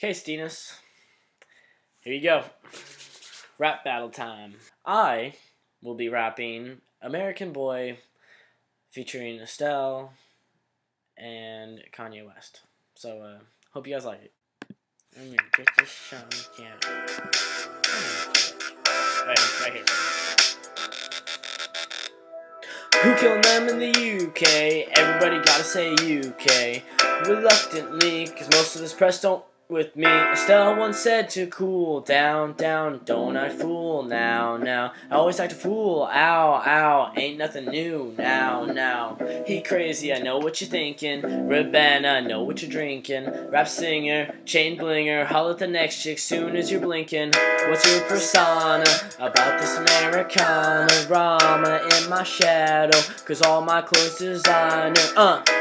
Okay, Steenus. Here you go. Rap battle time. I will be rapping American Boy featuring Estelle and Kanye West. So, hope you guys like it. I'm gonna get this song down. Right here. Who killed them in the UK? Everybody gotta say UK. Reluctantly, cause most of this press don't with me. Estelle once said to cool down, don't act fool now. I always act a fool, ow, ain't nothing new now. He crazy, I know what you're thinking. Rebana, I know what you're drinking. Rap singer, chain blinger, holler at the next chick soon as you're blinking. What's your persona about this Americana? Rama in my shadow, cause all my clothes designer.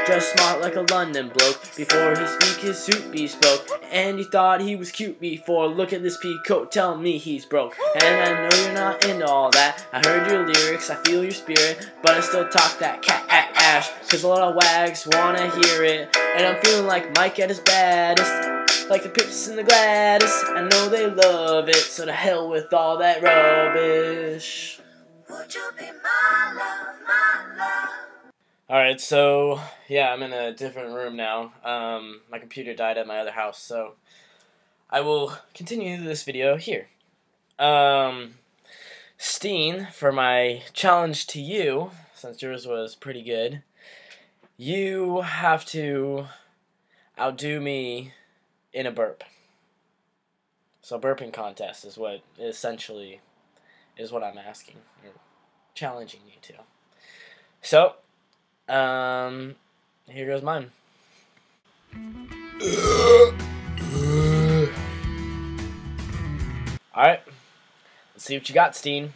Dress smart like a London bloke. Before he speak, his suit bespoke. And you thought he was cute before. Look at this peacoat, tell me he's broke. And I know you're not into all that. I heard your lyrics, I feel your spirit, but I still talk that cat-ash. Cause a lot of wags wanna hear it. And I'm feeling like Mike at his baddest, like the Pips and the Gladys. I know they love it, so to hell with all that rubbish. Would you be my love, my love? Alright, so, yeah, I'm in a different room now. My computer died at my other house, so I will continue this video here. Steen, for my challenge to you, since yours was pretty good, you have to outdo me in a burp. So burping contest is what essentially is what I'm asking, or challenging you to. So, here goes mine. Alright, let's see what you got, Steen.